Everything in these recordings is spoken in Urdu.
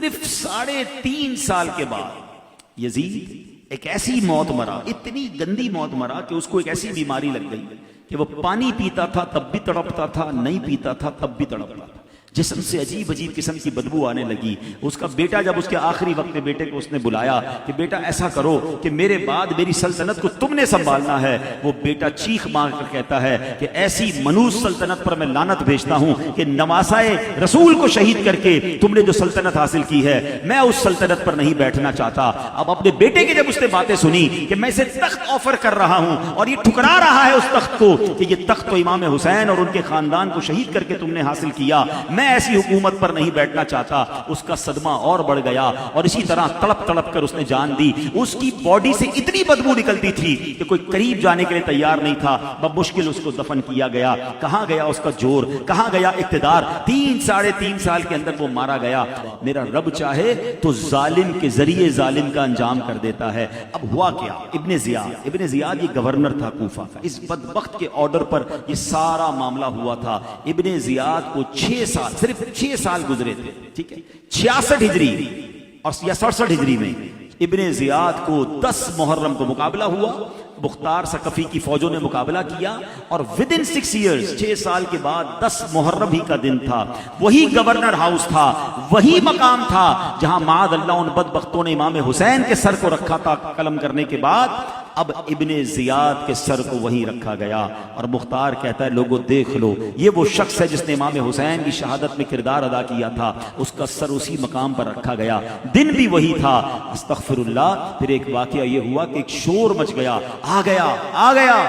صرف 3.5 سال کے بعد یزید ایک ایسی موت مرا، اتنی گندی موت مرا کہ اس کو ایک ایسی بیماری لگ گئی کہ وہ پانی پیتا تھا تب بھی تڑپتا تھا، نہیں پیتا تھا تب بھی تڑپتا تھا، جسم سے عجیب عجیب قسم کی بدبو آنے لگی۔ اس کا بیٹا جب اس کے آخری وقت میں بیٹے کو اس نے بلایا کہ بیٹا ایسا کرو کہ میرے بعد میری سلطنت کو تم نے سنبھالنا ہے، وہ بیٹا چیخ مار کر کہتا ہے کہ ایسی منوس سلطنت پر میں لعنت بھیجتا ہوں کہ نواسائے رسول کو شہید کر کے تم نے جو سلطنت حاصل کی ہے میں اس سلطنت پر نہیں بیٹھنا چاہتا۔ اب اپنے بیٹے کی جب اس نے باتیں سنی کہ میں اسے تخت آفر کر رہا ہوں اور یہ ٹھکرا رہا ہے اس تخت کو کہ یہ تخت تو امام حسین اور ان کے خاندان کو شہید کر کے تم نے حاصل کیا، میں ایسی حکومت پر نہیں بیٹھنا چاہتا، اس کا صدمہ اور بڑھ گیا اور اسی طرح تڑپ تڑپ کر اس نے جان دی۔ اس کی باڈی سے اتنی بدبو نکلتی تھی کہ کوئی قریب جانے کے لیے تیار نہیں تھا، بمشکل اس کو دفن کیا گیا۔ کہاں گیا اس کا جور، کہاں گیا اقتدار؟ 3.5 سال کے اندر وہ مارا گیا۔ میرا رب چاہے تو ظالم کے ذریعے ظالم کا انجام کر دیتا ہے۔ اب ہوا کیا؟ ابن زیاد یہ گورنر تھا کوفہ کا، اس بدبخت کے آرڈر پر یہ سارا معاملہ ہوا تھا۔ ابن زیاد کو 6 سال، صرف 6 سال گزرے تھے، ٹھیک ہے، 66 ہجری اور یا 67 ہجری میں ابن زیاد کو 10 محرم کو مقابلہ ہوا، مختار ثقفی کی فوجوں نے مقابلہ کیا اور ودن 6 ایئرز 6 سال کے بعد 10 محرم ہی کا دن تھا، وہی گورنر ہاؤس تھا، وہی مقام تھا جہاں معاذ اللہ ان بدبختوں نے امام حسین کے سر کو رکھا تھا قلم کرنے کے بعد۔ اب ابن زیاد کے سر کو وہیں رکھا گیا اور مختار کہتا ہے لوگوں دیکھ لو، یہ وہ شخص ہے جس نے امام حسین کی شہادت میں کردار ادا کیا تھا، اس کا سر اسی مقام پر رکھا گیا، دن بھی وہی تھا۔ استغفر اللہ۔ پھر ایک واقعہ یہ ہوا کہ ایک شور مچ گیا، آ گیا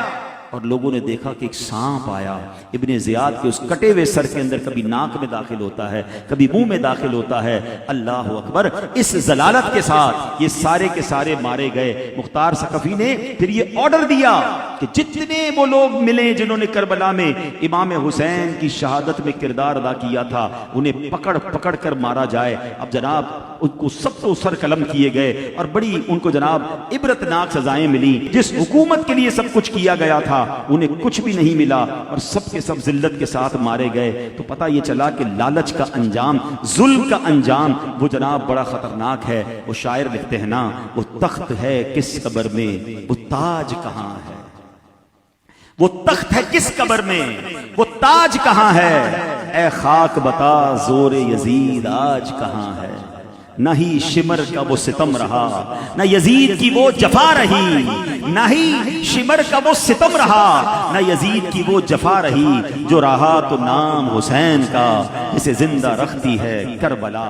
اور لوگوں نے دیکھا کہ ایک سانپ آیا ابن زیاد کے اس کٹے ہوئے سر کے اندر، کبھی ناک میں داخل ہوتا ہے کبھی منہ میں داخل ہوتا ہے۔ اللہ اکبر۔ اس ذلالت کے ساتھ یہ سارے کے سارے مارے گئے۔ مختار ثقفی نے پھر یہ آرڈر دیا کہ جتنے وہ لوگ ملے جنہوں نے کربلا میں امام حسین کی شہادت میں کردار ادا کیا تھا انہیں پکڑ کر مارا جائے۔ اب جناب ان کو سب کو سر قلم کیے گئے اور بڑی ان کو جناب عبرتناک سزائیں ملی۔ جس حکومت کے لیے سب کچھ کیا گیا تھا انہیں کچھ بھی نہیں ملا اور سب کے سب ذلت کے ساتھ مارے گئے۔ تو پتہ یہ چلا کہ لالچ کا انجام، ظلم کا انجام وہ جناب بڑا خطرناک ہے۔ وہ شاعر لکھتے ہیں نا، وہ تخت ہے کس قبر میں، وہ تاج کہاں ہے؟ وہ تخت ہے کس قبر میں، وہ تاج کہاں ہے؟ اے خاک بتا زور یزید آج کہاں ہے؟ نہ ہی شمر کا وہ ستم رہا، نہ یزید کی وہ جفا رہی، نہ ہی شمر کا وہ ستم رہا، نہ یزید کی وہ جفا رہی، جو رہا تو نام حسین کا، اسے زندہ رکھتی ہے کربلا۔